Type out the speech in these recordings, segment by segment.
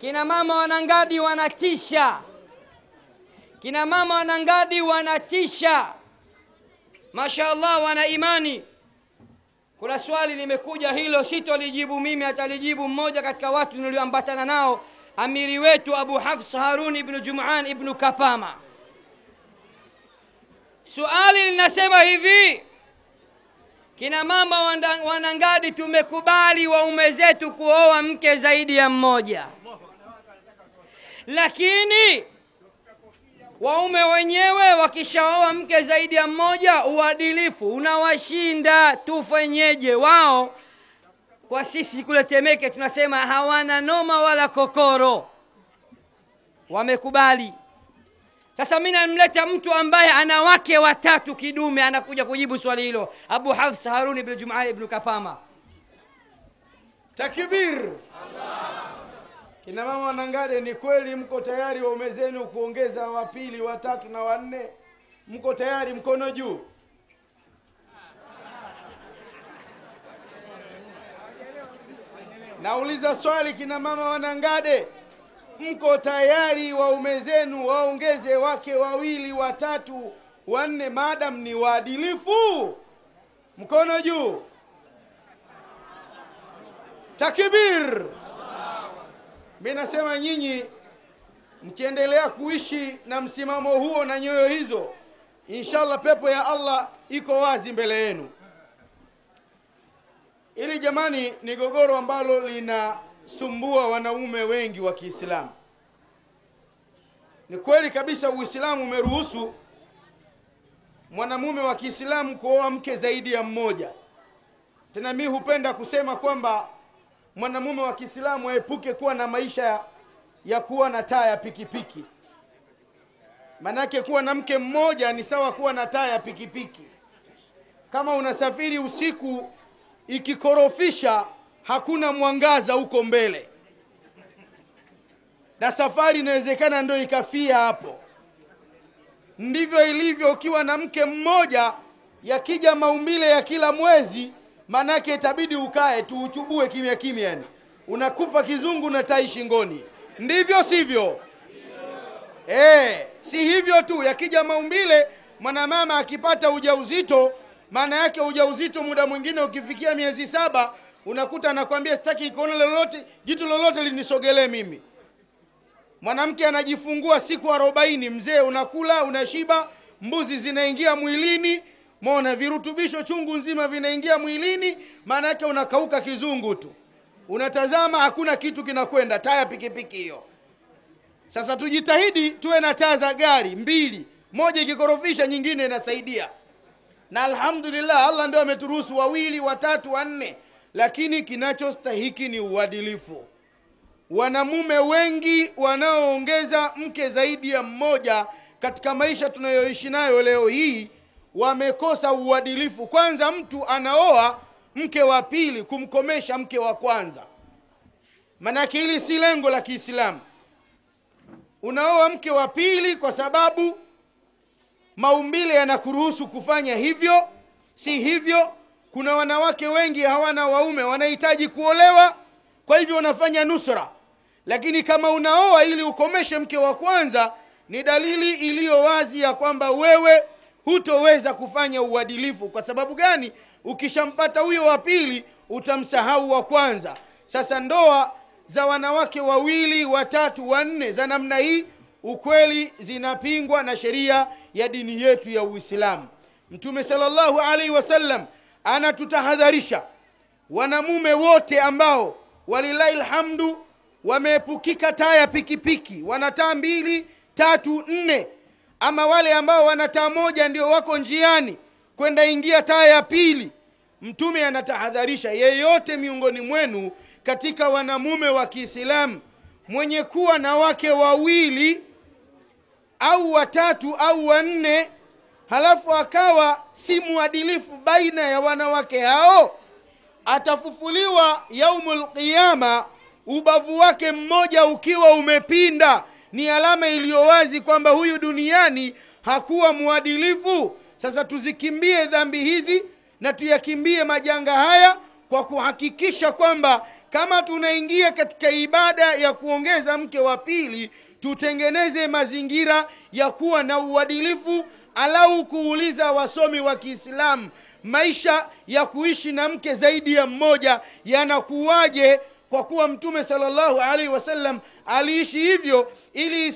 Kina mama wanangadi wanatisha. Kina mama wanangadi wanatisha. Mashaallah, wana imani. Kuna swali limekuja hilo, sitolijibu mimi, atalijibu mmoja katika watu nilioambatana nao, amiri wetu Abu Hafs Harun ibn Jum'an ibn Kapama. Swali linasema hivi: kina mama wanangadi tumekubali waume zetu kuoa mke zaidi ya mmoja, lakini waume wenyewe wakishaoa mke zaidi ya mmoja uadilifu unawashinda, tufanyeje? Wao kwa sisi kule Temeke tunasema hawana noma wala kokoro, wamekubali. Sasa mimi namleta mtu ambaye ana wake watatu kidume, anakuja kujibu swali hilo. Abu Hafs Harun ibn Jum'an ibn Kapama. Takbir! Allah. Kina mama wanangade, ni kweli mko tayari waume zenu kuongeza wa pili, wa tatu na wa nne? Mko tayari? Mkono juu. Nauliza swali, kina mama wanangade, mko tayari waume zenu waongeze wake wawili, watatu, wanne madam ni waadilifu? Mkono juu. Takbir! Mimi nasema nyinyi mkiendelea kuishi na msimamo huo na nyoyo hizo, inshallah pepo ya Allah iko wazi mbele yenu. Ili jamani ni gogoro ambalo linasumbua wanaume wengi wa Kiislamu. Ni kweli kabisa Uislamu umeruhusu mwanamume wa Kiislamu kuoa mke zaidi ya mmoja. Tena mimi hupenda kusema kwamba mwanamume wa Kiislamu aepuke kuwa na maisha ya kuwa na taa ya pikipiki. Manake kuwa na mke mmoja ni sawa kuwa na taa ya pikipiki. Kama unasafiri usiku, ikikorofisha hakuna mwangaza huko mbele, na safari inawezekana ndio ikafia hapo. Ndivyo ilivyo ukiwa na mke mmoja, yakija maumbile ya kila mwezi, manake itabidi ukae tu uchubue kimya kimya, yani unakufa kizungu na tai shingoni. Ndivyo sivyo? Si hivyo tu, yakija maumbile, mwanamama akipata ujauzito, maana yake ujauzito muda mwingine ukifikia miezi 7 unakuta anakuambia sitaki kuona lolote, jitu lolote linisogelee mimi. Mwanamke anajifungua siku 40, mzee unakula, unashiba, mbuzi zinaingia mwilini, muona virutubisho chungu nzima vinaingia mwilini, maana yake unakauka kizungu tu. Unatazama hakuna kitu kinakwenda, taa ya pikipiki hiyo. Sasa tujitahidi tuwe na taa za gari mbili, moja ikikorofisha nyingine inasaidia. Na alhamdulillah Allah ndio ameturuhusu wawili, watatu, wanne, lakini kinachostahiki ni uadilifu. Wanamume wengi wanaoongeza mke zaidi ya mmoja katika maisha tunayoishi nayo leo hii wamekosa uadilifu. Kwanza mtu anaoa mke wa pili kumkomesha mke wa kwanza. Manake hili si lengo la Kiislamu. Unaoa mke wa pili kwa sababu maumbile yanakuruhusu kufanya hivyo, si hivyo? Kuna wanawake wengi hawana waume, wanahitaji kuolewa, kwa hivyo wanafanya nusra. Lakini kama unaoa ili ukomeshe mke wa kwanza, ni dalili iliyo wazi ya kwamba wewe hutoweza kufanya uadilifu. Kwa sababu gani? Ukishampata huyo wa pili utamsahau wa kwanza. Sasa ndoa za wanawake wawili, watatu, wanne za namna hii ukweli zinapingwa na sheria ya dini yetu ya Uislamu. Mtume sallallahu alaihi wasallam anatutahadharisha wanamume wote ambao walilahi alhamdu wameepukika taa ya pikipiki, wana taa 2, 3, 4, ama wale ambao wana taa moja ndio wako njiani kwenda ingia taa ya pili. Mtume anatahadharisha yeyote miongoni mwenu katika wanamume wa Kiislamu mwenye kuwa na wake wawili au watatu au wanne, halafu akawa si muadilifu baina ya wanawake hao, atafufuliwa yaumul qiyama ubavu wake mmoja ukiwa umepinda. Ni alama iliyo wazi kwamba huyu duniani hakuwa muadilifu. Sasa tuzikimbie dhambi hizi na tuyakimbie majanga haya kwa kuhakikisha kwamba kama tunaingia katika ibada ya kuongeza mke wa pili, tutengeneze mazingira ya kuwa na uadilifu. Alau kuuliza wasomi wa Kiislamu, maisha ya kuishi na mke zaidi ya mmoja yanakuwaje? Kwa kuwa Mtume sallallahu alaihi wasallam aliishi hivyo, ili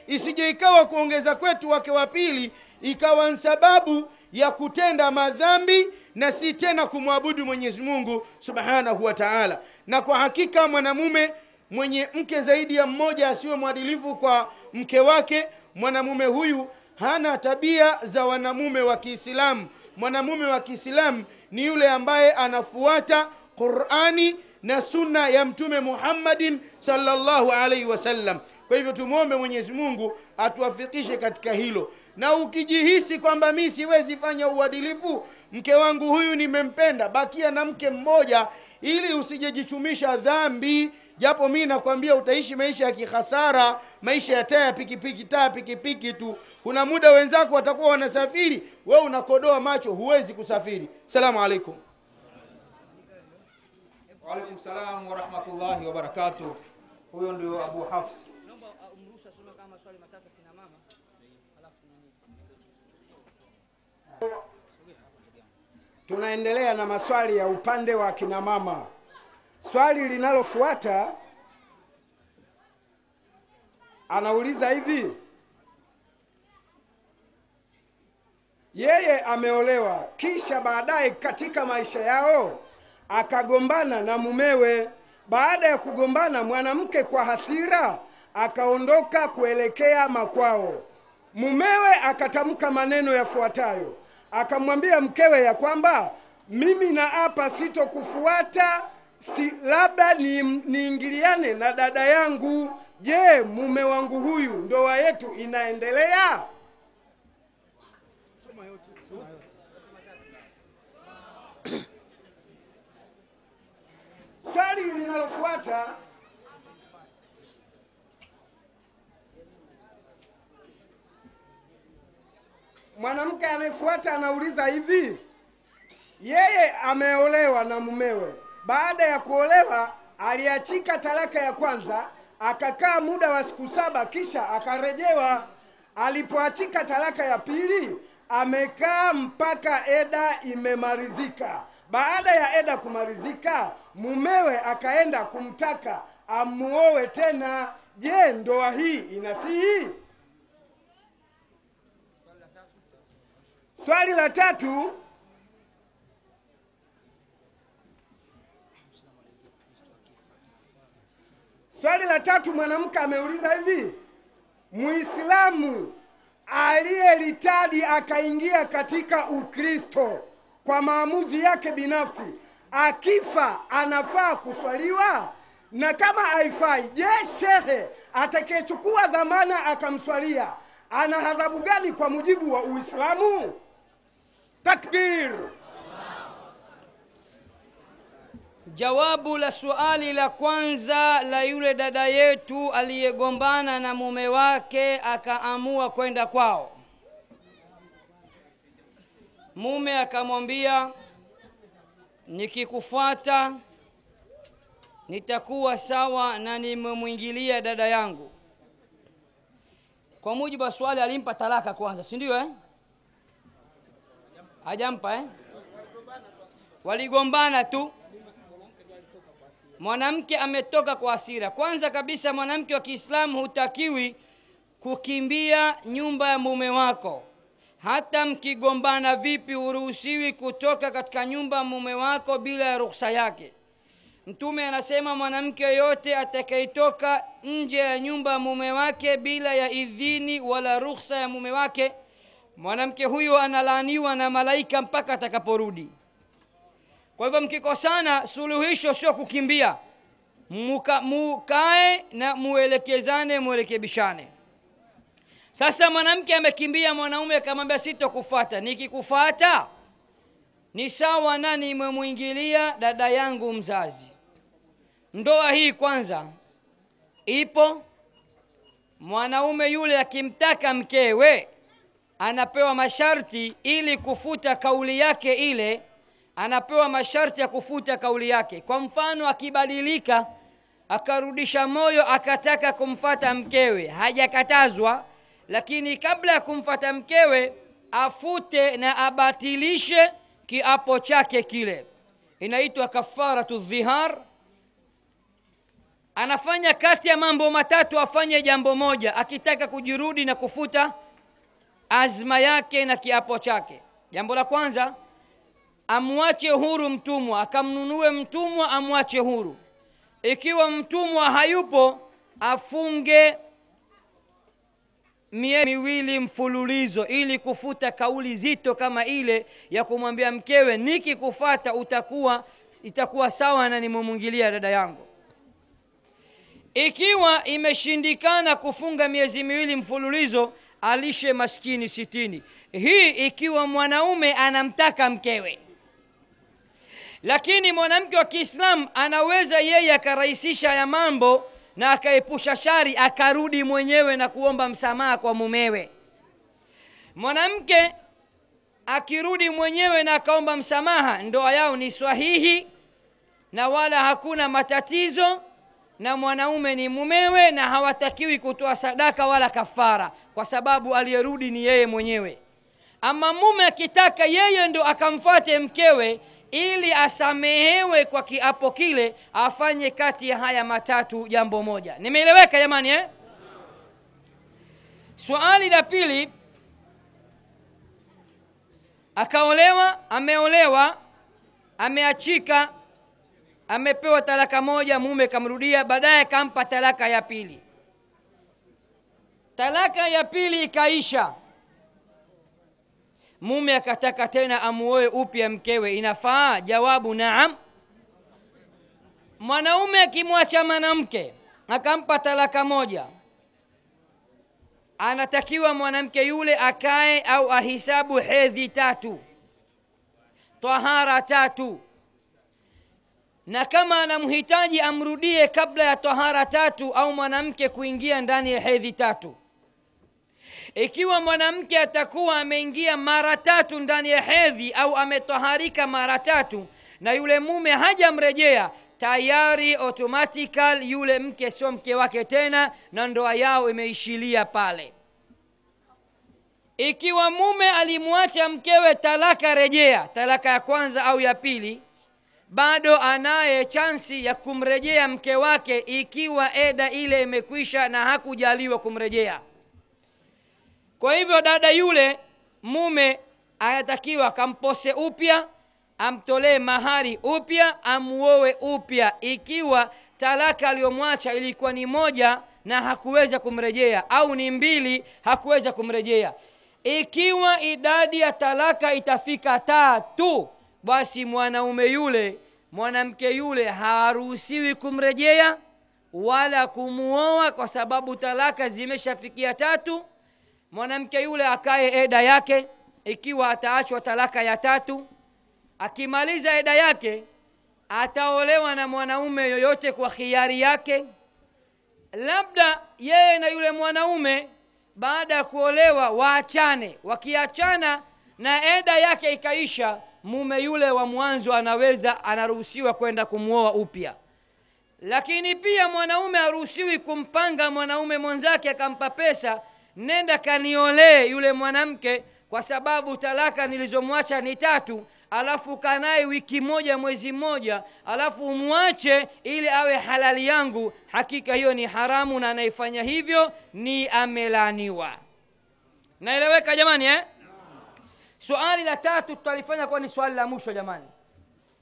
isije ikawa kuongeza kwetu wake wa pili ikawa sababu ya kutenda madhambi na si tena kumwabudu Mwenyezi Mungu Subhanahu wa Ta'ala. Na kwa hakika mwanamume mwenye mke zaidi ya mmoja asiwe mwadilifu kwa mke wake, mwanamume huyu hana tabia za wanamume wa Kiislamu. Mwanamume wa Kiislamu ni yule ambaye anafuata Qur'ani na sunna ya Mtume Muhammadin sallallahu alaihi wasallam. Kwa hivyo tumuombe Mwenyezi Mungu atuwafikishe katika hilo. Na ukijihisi kwamba mimi siwezi fanya uadilifu, mke wangu huyu nimempenda, bakia na mke mmoja ili usijejichumisha dhambi. Japo mimi nakwambia utaishi maisha ya kihasara, maisha ya taa pikipiki tu. Kuna muda wenzako watakuwa wanasafiri, wewe unakodoa macho, huwezi kusafiri. Salamu alaikum. Wa alaikum salam wa rahmatullahi wa barakatuh. Huyo ndio Abu Hafs. Naomba umruhusu asome kama maswali matatu kina mama. Tunaendelea na maswali ya upande wa kina mama. Swali linalofuata anauliza hivi: yeye ameolewa kisha baadaye katika maisha yao akagombana na mumewe. Baada ya kugombana, mwanamke kwa hasira akaondoka kuelekea makwao. Mumewe akatamka maneno yafuatayo, akamwambia mkewe ya kwamba mimi naapa sitokufuata, labda niingiliane na dada yangu. Je, mume wangu huyu ndoa yetu inaendelea? Swali linalofuata mwanamke anayefuata anauliza hivi: yeye ameolewa na mumewe. Baada ya kuolewa aliachika talaka ya kwanza, akakaa muda wa siku 7 kisha akarejewa. Alipoachika talaka ya pili amekaa mpaka eda imemalizika. Baada ya eda kumalizika, mumewe akaenda kumtaka amuoe tena. Je, ndoa hii inasihi? Swali la tatu mwanamke ameuliza hivi: Muislamu aliyelitadi akaingia katika Ukristo kwa maamuzi yake binafsi, akifa anafaa kuswaliwa? Na kama haifai, je, shehe atakayechukua dhamana akamswalia ana adhabu gani kwa mujibu wa Uislamu? Takbir. Jawabu la swali la kwanza la yule dada yetu aliyegombana na mume wake akaamua kwenda kwao. Mume akamwambia, nikikufuata nitakuwa sawa na nimemwingilia dada yangu. Kwa mujibu wa swali alimpa talaka kwanza, si ndio Hajampa Waligombana tu. Mwanamke ametoka kwa hasira. Kwanza kabisa, mwanamke wa Kiislamu hutakiwi kukimbia nyumba ya mume wako. Hata mkigombana vipi, huruhusiwi kutoka katika nyumba ya mume wako bila ya ruhusa yake. Mtume anasema mwanamke yote atakayetoka nje ya nyumba ya mume wake bila ya idhini wala ruhusa ya mume wake, mwanamke huyo analaaniwa na malaika mpaka atakaporudi. Kwa hivyo mkikosana, suluhisho sio kukimbia. Mukae na muelekezane, murekebishane. Sasa mwanamke amekimbia, mwanaume akamwambia sitokufuata. Nikikufuata ni sawa na nimemwingilia dada yangu mzazi. Ndoa hii kwanza ipo. Mwanaume yule akimtaka mkewe anapewa masharti ili kufuta kauli yake ile, anapewa masharti ya kufuta kauli yake. Kwa mfano, akibadilika akarudisha moyo akataka kumfata mkewe, hajakatazwa, lakini kabla ya kumfata mkewe afute na abatilishe kiapo chake kile, inaitwa kafaratu dhihar. Anafanya kati ya mambo matatu, afanye jambo moja akitaka kujirudi na kufuta azma yake na kiapo chake. Jambo la kwanza, amwache huru mtumwa, akamnunue mtumwa amwache huru. Ikiwa mtumwa hayupo, afunge miezi 2 mfululizo ili kufuta kauli zito kama ile ya kumwambia mkewe, nikikufuata itakuwa sawa na nimemwingilia dada yangu. Ikiwa imeshindikana kufunga miezi 2 mfululizo, alishe maskini 60. Hii ikiwa mwanaume anamtaka mkewe. Lakini mwanamke wa Kiislamu anaweza yeye akarahisisha ya mambo na akaepusha shari, akarudi mwenyewe na kuomba msamaha kwa mumewe. Mwanamke akirudi mwenyewe na akaomba msamaha, ndoa yao ni sahihi na wala hakuna matatizo, na mwanaume ni mumewe na hawatakiwi kutoa sadaka wala kafara, kwa sababu aliyerudi ni yeye mwenyewe. Ama mume akitaka yeye ndo akamfuate mkewe ili asamehewe kwa kiapo kile, afanye kati ya haya matatu jambo moja. Nimeeleweka jamani eh? Swali la pili, akaolewa, ameolewa, ameachika, amepewa talaka moja, mume kamrudia, baadaye kampa talaka ya pili. Talaka ya pili ikaisha, mume akataka tena amuoe upya mkewe, inafaa? Jawabu, naam. Mwanaume akimwacha mwanamke akampa talaka moja, anatakiwa mwanamke yule akae au ahisabu hedhi 3, tahara 3, na kama anamhitaji amrudie kabla ya tahara 3 au mwanamke kuingia ndani ya hedhi 3. Ikiwa mwanamke atakuwa ameingia mara 3 ndani ya hedhi au ametoharika mara 3 na yule mume hajamrejea, tayari automatical yule mke sio mke wake tena na ndoa yao imeishilia pale. Ikiwa mume alimwacha mkewe talaka rejea, talaka ya kwanza au ya pili, bado anaye chansi ya kumrejea mke wake ikiwa eda ile imekwisha na hakujaliwa kumrejea. Kwa hivyo dada yule mume anatakiwa kampose upya, amtolee mahari upya, amuoe upya ikiwa talaka aliyomwacha ilikuwa ni 1 na hakuweza kumrejea, au ni 2 hakuweza kumrejea. Ikiwa idadi ya talaka itafika 3, basi mwanamke yule haruhusiwi kumrejea wala kumuoa, kwa sababu talaka zimeshafikia 3. Mwanamke yule akae eda yake. Ikiwa ataachwa talaka ya 3, akimaliza eda yake ataolewa na mwanaume yoyote kwa khiari yake. Labda yeye na yule mwanaume baada ya kuolewa waachane. Wakiachana na eda yake ikaisha, mume yule wa mwanzo anaruhusiwa kwenda kumuoa upya. Lakini pia mwanaume haruhusiwi kumpanga mwanaume mwenzake akampa pesa, nenda kaniolee yule mwanamke kwa sababu talaka nilizomwacha ni 3, alafu kanaye wiki 1 mwezi 1, alafu umwache ili awe halali yangu. Hakika hiyo ni haramu, na anayefanya hivyo ni amelaniwa. Naeleweka jamani eh? Swali la 3 tutalifanya kwa ni swali la mwisho jamani.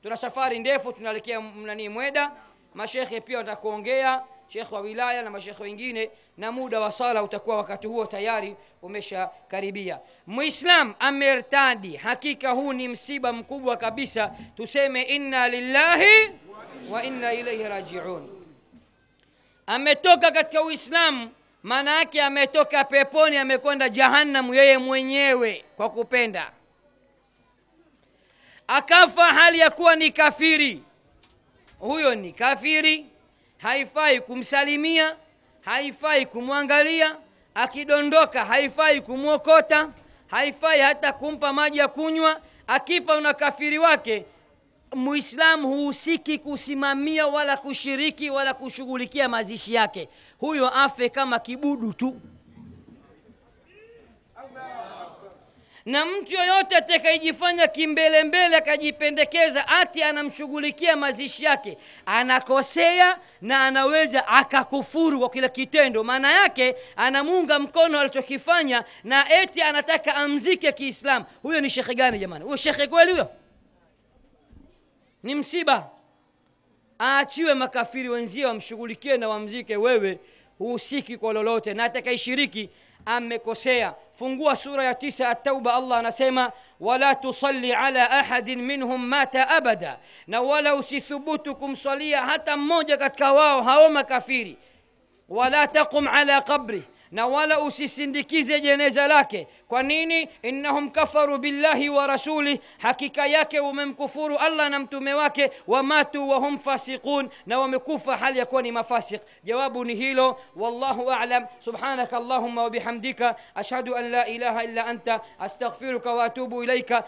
Tuna safari ndefu, tunaelekea Mweda. Mashekhe pia watakuongea, shekhe wa wilaya na mashekhe wengine, na muda wa sala utakuwa wakati huo tayari umeshakaribia. Muislam amertadi, hakika huu ni msiba mkubwa kabisa. Tuseme inna lillahi wa inna ilayhi raji'un. Ametoka katika Uislamu, maana yake ametoka peponi, amekwenda jahannam yeye mwenyewe kwa kupenda. Akafa hali ya kuwa ni kafiri. Huyo ni kafiri, haifai kumsalimia, haifai kumwangalia, akidondoka haifai kumwokota, haifai hata kumpa maji ya kunywa. Akifa una kafiri wake, Muislamu huhusiki kusimamia wala kushiriki wala kushughulikia mazishi yake. Huyo afe kama kibudu tu. Na mtu yoyote atakayejifanya kimbele mbele akajipendekeza ati anamshughulikia mazishi yake, anakosea na anaweza akakufuru kwa kila kitendo. Maana yake anamunga mkono alichokifanya na eti anataka amzike Kiislamu. Huyo ni shekhe gani jamani? Huyo shekhe kweli huyo? Ni msiba. Aachiwe makafiri wenzio wamshughulikie na wamzike. Wewe husiki kwa lolote, na atakayeshiriki amekosea. Fungua sura ya 9 At-Tauba, Allah anasema wala tusalli ala ahadin minhum mata abada, na wala usithubutu kumsalia hata mmoja katika wao hao makafiri. Wala taqum ala qabri, na wala usisindikize jeneza lake. Kwa nini? Innahum kafaru billahi wa rasulih, hakika yake umemkufuru Allah na mtume wake. Wamatu wa hum fasiqun, na wamekufa hali ya kuwa ni mafasiq. Jawabu ni hilo. Wallahu a'lam. Subhanaka Allahumma wa bihamdika ashhadu an la ilaha illa anta astaghfiruka wa atubu ilaika.